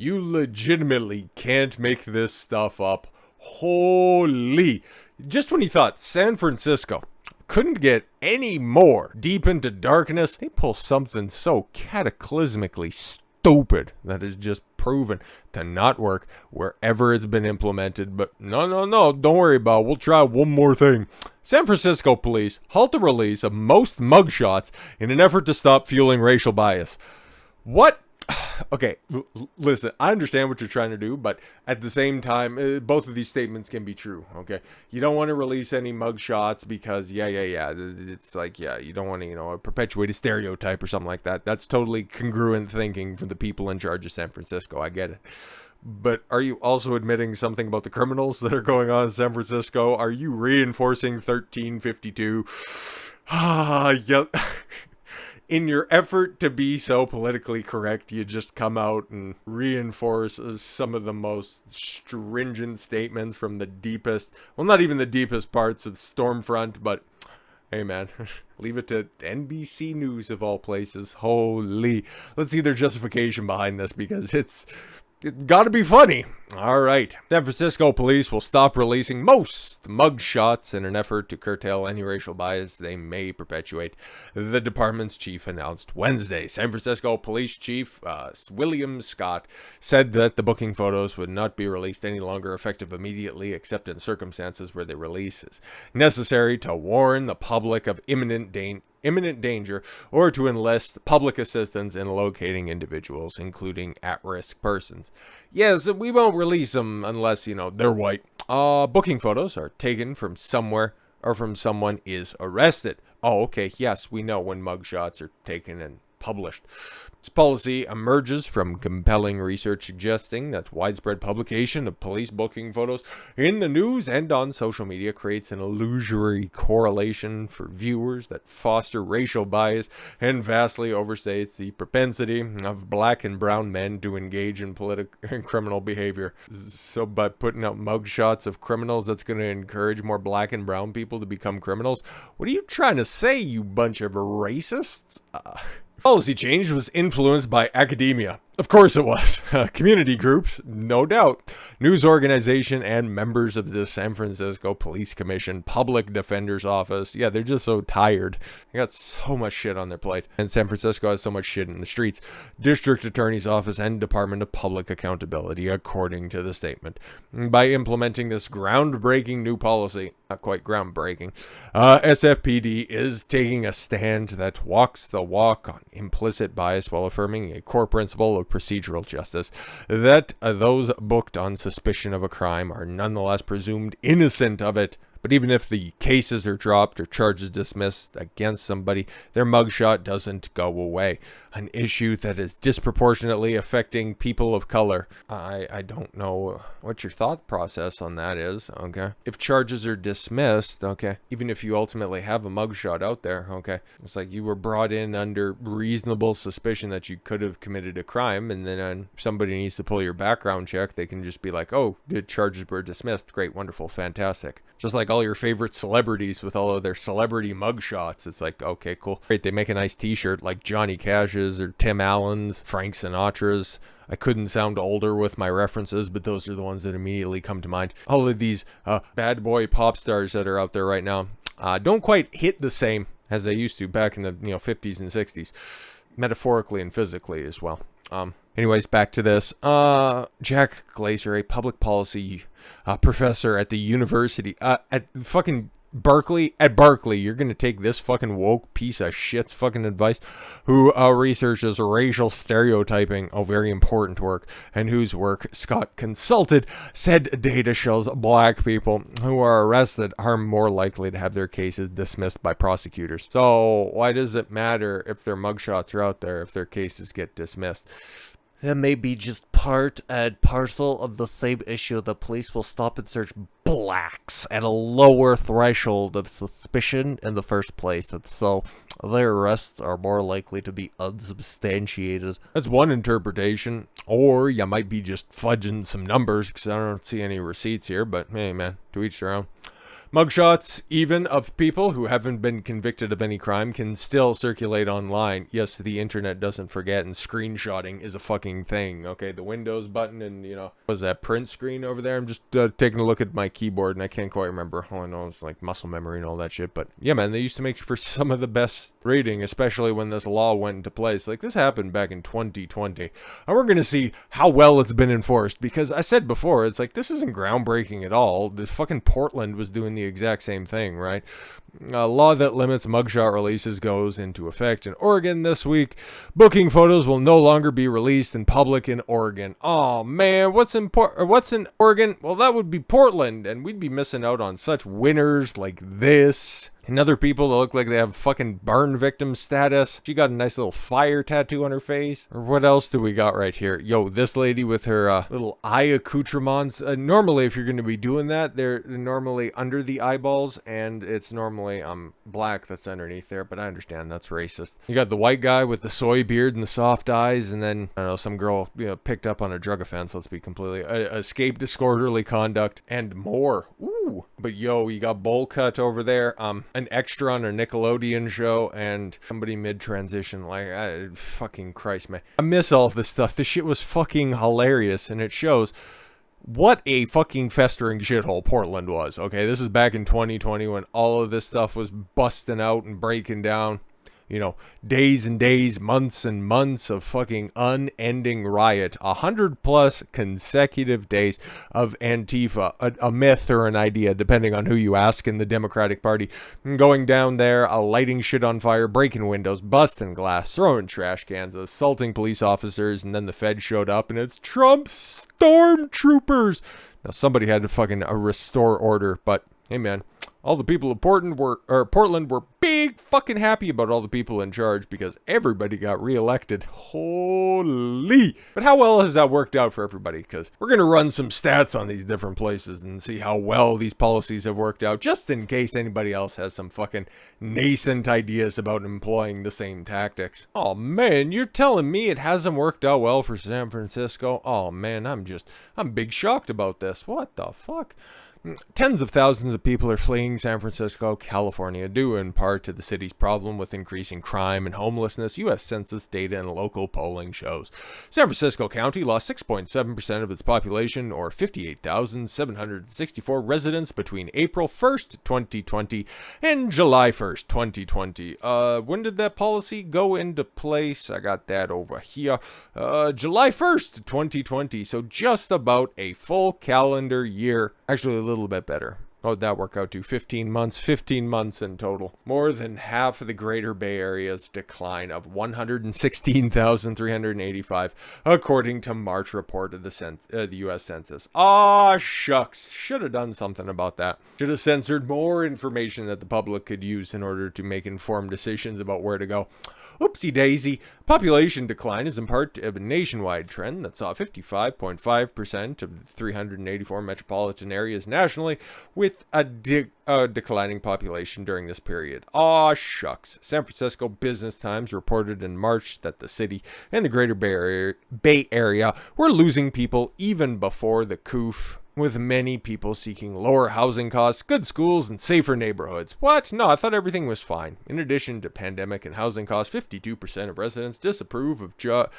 You legitimately can't make this stuff up. Holy. Just when you thought San Francisco couldn't get any more deep into darkness, they pull something so cataclysmically stupid that is just proven to not work wherever it's been implemented. But no, don't worry about it. We'll try one more thing. San Francisco police halt the release of most mugshots in an effort to stop fueling racial bias. What? Okay, listen, I understand what you're trying to do, but at the same time, both of these statements can be true, okay? You don't want to release any mugshots because, yeah, it's like, yeah, you don't want to, perpetuate a stereotype or something like that. That's totally congruent thinking from the people in charge of San Francisco. I get it. But are you also admitting something about the criminals that are going on in San Francisco? Are you reinforcing 1352? Yep. In your effort to be so politically correct, you just come out and reinforce some of the most stringent statements from the deepest, well, not even the deepest parts of Stormfront, but hey, man, leave it to NBC News of all places. Holy. Let's see their justification behind this because it's gotta be funny. All right. San Francisco police will stop releasing most mugshots in an effort to curtail any racial bias they may perpetuate, the department's chief announced Wednesday. San Francisco Police Chief William Scott said that the booking photos would not be released any longer effective immediately, except in circumstances where the release is necessary to warn the public of imminent danger or to enlist public assistance in locating individuals, including at-risk persons. Yes, we won't release them unless, they're white. Booking photos are taken from somewhere or from someone is arrested. Oh, okay, yes, we know when mugshots are taken and published. This policy emerges from compelling research suggesting that widespread publication of police booking photos in the news and on social media creates an illusory correlation for viewers that foster racial bias and vastly overstates the propensity of black and brown men to engage in political and criminal behavior. So by putting out mugshots of criminals, that's going to encourage more black and brown people to become criminals? What are you trying to say, you bunch of racists? Policy change was influenced by academia. Of course it was. Community groups, no doubt. News organization and members of the San Francisco Police Commission, Public Defender's Office. Yeah, they're just so tired. They got so much shit on their plate. And San Francisco has so much shit in the streets. District Attorney's Office and Department of Public Accountability, according to the statement. By implementing this groundbreaking new policy, not quite groundbreaking, SFPD is taking a stand that walks the walk on implicit bias while affirming a core principle of procedural justice, that those booked on suspicion of a crime are nonetheless presumed innocent of it. But even if the cases are dropped or charges dismissed against somebody, their mugshot doesn't go away. An issue that is disproportionately affecting people of color. I don't know what your thought process on that is, okay? If charges are dismissed, okay, even if you ultimately have a mugshot out there, okay, it's like you were brought in under reasonable suspicion that you could have committed a crime, and then somebody needs to pull your background check, they can just be like, oh, the charges were dismissed. Great, wonderful, fantastic. Just like all your favorite celebrities with all of their celebrity mugshots. It's like, okay, cool. Great, they make a nice t-shirt like Johnny Cash's or Tim Allen's, Frank Sinatra's. I couldn't sound older with my references, but those are the ones that immediately come to mind. All of these bad boy pop stars that are out there right now don't quite hit the same as they used to back in the 50s and 60s, metaphorically and physically as well. Anyways, back to this. Jack Glazer, a public policy professor at the university at fucking Berkeley. At Berkeley, you're gonna take this fucking woke piece of shit's fucking advice, who researches racial stereotyping, very important work, and whose work Scott consulted, said data shows black people who are arrested are more likely to have their cases dismissed by prosecutors. So why does it matter if their mugshots are out there if their cases get dismissed? That may be just part and parcel of the same issue. The police will stop and search blacks at a lower threshold of suspicion in the first place, and so their arrests are more likely to be unsubstantiated. That's one interpretation. Or you might be just fudging some numbers, because I don't see any receipts here, but hey man, to each their own. Mugshots, even of people who haven't been convicted of any crime, can still circulate online. Yes, the internet doesn't forget, and screenshotting is a fucking thing. Okay, the Windows button and, was that print screen over there? I'm just taking a look at my keyboard, and I can't quite remember. All I know is, like, muscle memory and all that shit. But, yeah, man, they used to make for some of the best reading, especially when this law went into place. Like, this happened back in 2020. And we're going to see how well it's been enforced, because I said before, it's like, this isn't groundbreaking at all. The fucking Portland was doing the exact same thing, right? A law that limits mugshot releases goes into effect in Oregon this week. Booking photos will no longer be released in public in Oregon. Oh man, what's in Oregon? Well, that would be Portland, and we'd be missing out on such winners like this. And other people that look like they have fucking burn victim status. She got a nice little fire tattoo on her face. Or what else do we got right here? Yo, this lady with her little eye accoutrements. Normally, if you're going to be doing that, they're normally under the eyeballs. And it's normally black that's underneath there. But I understand that's racist. You got the white guy with the soy beard and the soft eyes. And then, I don't know, some girl picked up on a drug offense. Let's be completely... escape disorderly conduct and more. Ooh. But yo, you got bowl cut over there. An extra on a Nickelodeon show, and somebody mid-transition. Like, fucking Christ, man. I miss all this stuff. This shit was fucking hilarious, and it shows what a fucking festering shithole Portland was. Okay, this is back in 2020 when all of this stuff was busting out and breaking down. Days and days, months and months of fucking unending riot. 100+ consecutive days of Antifa, a myth or an idea, depending on who you ask in the Democratic Party. Going down there, lighting shit on fire, breaking windows, busting glass, throwing trash cans, assaulting police officers, and then the Fed showed up, and it's Trump stormtroopers. Now, somebody had to fucking restore order, but hey, man. All the people of Portland were big fucking happy about all the people in charge because everybody got reelected. Holy! But how well has that worked out for everybody? Because we're going to run some stats on these different places and see how well these policies have worked out, just in case anybody else has some fucking nascent ideas about employing the same tactics. Oh man, you're telling me it hasn't worked out well for San Francisco? Oh man, I'm big shocked about this. What the fuck? Tens of thousands of people are fleeing San Francisco, California, due in part to the city's problem with increasing crime and homelessness, U.S. Census data and local polling shows. San Francisco County lost 6.7% of its population, or 58,764 residents, between April 1st, 2020 and July 1st, 2020. When did that policy go into place? I got that over here. July 1st, 2020, so just about a full calendar year. Actually, a little bit better. How would that work out to? 15 months? 15 months in total. More than half of the greater Bay Area's decline of 116,385, according to March report of the U.S. Census. Aw, shucks. Should have done something about that. Should have censored more information that the public could use in order to make informed decisions about where to go. Oopsie daisy. Population decline is in part of a nationwide trend that saw 55.5% of the 384 metropolitan areas nationally with a declining population during this period. Aw, shucks. San Francisco Business Times reported in March that the city and the greater Bay Area were losing people even before the coup, with many people seeking lower housing costs, good schools, and safer neighborhoods. What? No, I thought everything was fine. In addition to pandemic and housing costs, 52% of residents disapprove of job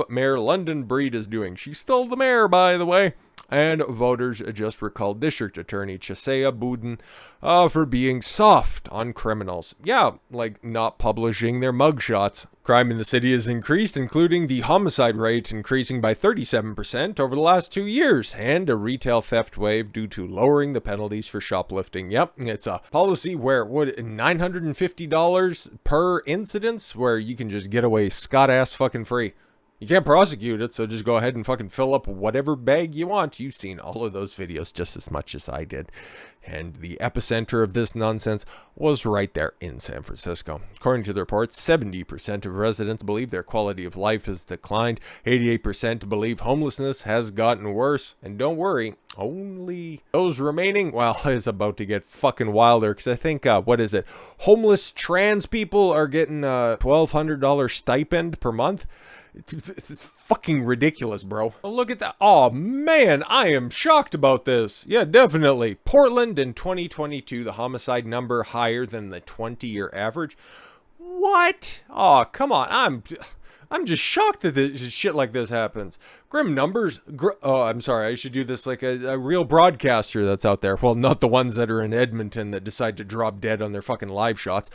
Mayor London Breed is doing. She's still the mayor, by the way. And voters just recalled District Attorney Chesea Boudin for being soft on criminals. Yeah, like not publishing their mugshots. Crime in the city has increased, including the homicide rate increasing by 37% over the last 2 years, and a retail theft wave due to lowering the penalties for shoplifting. Yep, it's a policy where $950 per incidence, where you can just get away scot-ass fucking free. You can't prosecute it, so just go ahead and fucking fill up whatever bag you want. You've seen all of those videos just as much as I did. And the epicenter of this nonsense was right there in San Francisco. According to the report, 70% of residents believe their quality of life has declined. 88% believe homelessness has gotten worse. And don't worry, only those remaining, well, it's about to get fucking wilder. Because I think, homeless trans people are getting a $1,200 stipend per month. It's fucking ridiculous, bro. Look at that. Oh, man, I am shocked about this. Yeah, definitely. Portland in 2022, the homicide number higher than the 20-year average. What? Oh, come on. I'm just shocked that this shit like this happens. Grim numbers. Oh, I'm sorry. I should do this like a real broadcaster that's out there. Well, not the ones that are in Edmonton that decide to drop dead on their fucking live shots.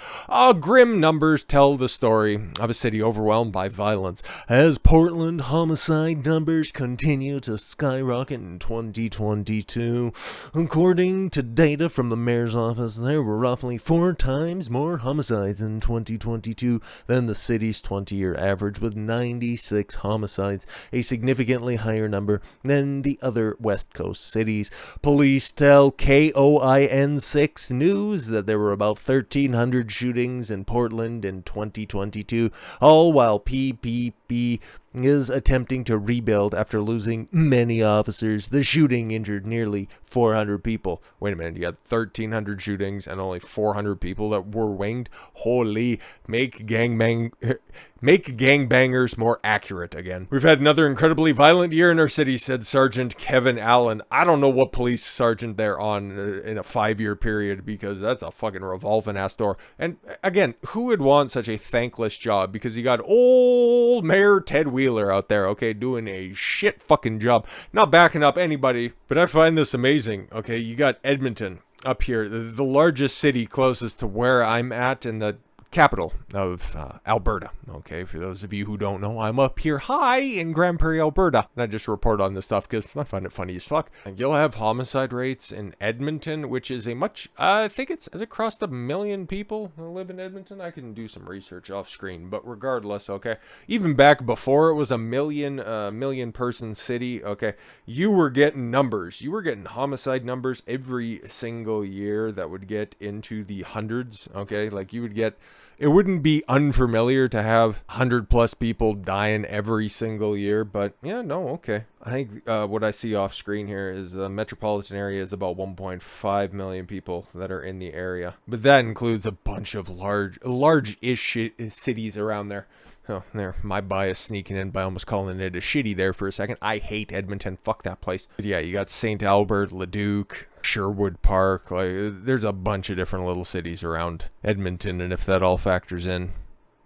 Grim numbers tell the story of a city overwhelmed by violence. As Portland homicide numbers continue to skyrocket in 2022, according to data from the mayor's office, there were roughly 4 times more homicides in 2022 than the city's 20-year average, with 96 homicides, a significantly higher number than the other West Coast cities. Police tell KOIN6 News that there were about 1,300 shootings in Portland in 2022, all while PPP is attempting to rebuild after losing many officers. The shooting injured nearly 400 people. Wait a minute, you had 1,300 shootings and only 400 people that were winged? Holy, make gangbangers more accurate again. We've had another incredibly violent year in our city, said Sergeant Kevin Allen. I don't know what police sergeant they're on in a 5-year period, because that's a fucking revolving ass door. And again, who would want such a thankless job? Because you got old Mayor Ted Wheeler out there, okay, doing a shit fucking job, not backing up anybody. But I find this amazing. Okay, you got Edmonton up here, the largest city closest to where I'm at, in the capital of Alberta. Okay, for those of you who don't know, I'm up here high in Grand Prairie, Alberta, and I just report on this stuff because I find it funny as fuck. And you'll have homicide rates in Edmonton, which is a much, I think has it crossed 1 million people who live in Edmonton? I can do some research off screen, but regardless, okay, even back before it was a million person city, okay, you were getting numbers. You were getting homicide numbers every single year that would get into the hundreds, okay, like you would get. It wouldn't be unfamiliar to have 100+ people dying every single year, but yeah, no, okay. I think what I see off screen here is the metropolitan area is about 1.5 million people that are in the area. But that includes a bunch of large-ish cities around there. Oh, there, my bias sneaking in by almost calling it a shitty there for a second. I hate Edmonton. Fuck that place. But yeah, you got St. Albert, Leduc, Sherwood Park. Like, there's a bunch of different little cities around Edmonton, and if that all factors in.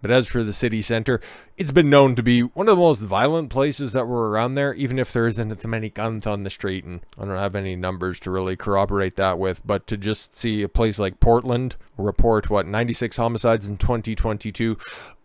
But as for the city center, it's been known to be one of the most violent places that were around there, even if there isn't that many guns on the street, and I don't have any numbers to really corroborate that with, but to just see a place like Portland report, 96 homicides in 2022,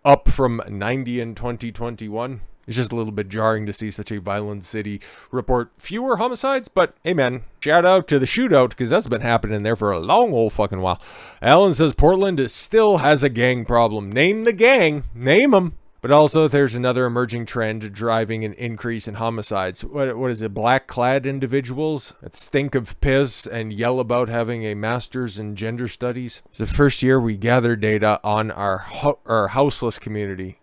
up from 90 in 2021. It's just a little bit jarring to see such a violent city report fewer homicides, but hey man, shout out to the shootout, because that's been happening there for a long old fucking while. Alan says Portland still has a gang problem. Name the gang. Name them. But also there's another emerging trend driving an increase in homicides. What is it? Black-clad individuals that stink of piss and yell about having a master's in gender studies. It's the first year we gathered data on our houseless community.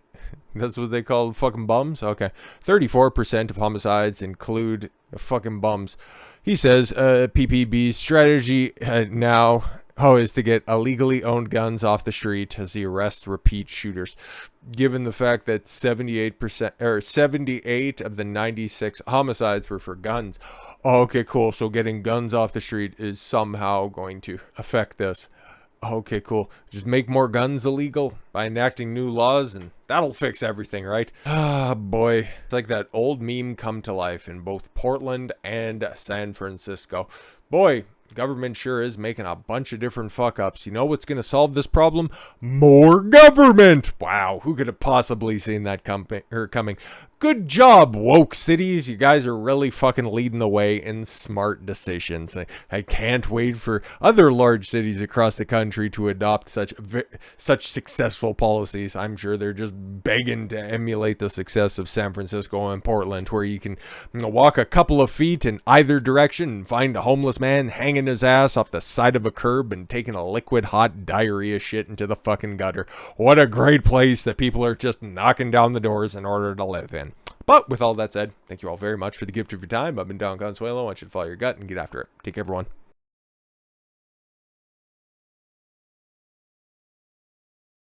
That's what they call fucking bums? Okay. 34% of homicides include fucking bums. He says PPB's strategy now is to get illegally owned guns off the street as he arrests repeat shooters. Given the fact that 78% or 78 of the 96 homicides were for guns. Oh, okay, cool. So getting guns off the street is somehow going to affect this. Okay, cool. Just make more guns illegal by enacting new laws, and that'll fix everything, right? Ah, boy. It's like that old meme come to life in both Portland and San Francisco. Boy, government sure is making a bunch of different fuck-ups. You know what's going to solve this problem? More government! Wow, who could have possibly seen that coming? Good job, woke cities. You guys are really fucking leading the way in smart decisions. I can't wait for other large cities across the country to adopt such successful policies. I'm sure they're just begging to emulate the success of San Francisco and Portland, where you can walk a couple of feet in either direction and find a homeless man hanging his ass off the side of a curb and taking a liquid hot diarrhea shit into the fucking gutter. What a great place that people are just knocking down the doors in order to live in. But with all that said, thank you all very much for the gift of your time. I've been Don Consuelo. I want you to follow your gut and get after it. Take care, everyone.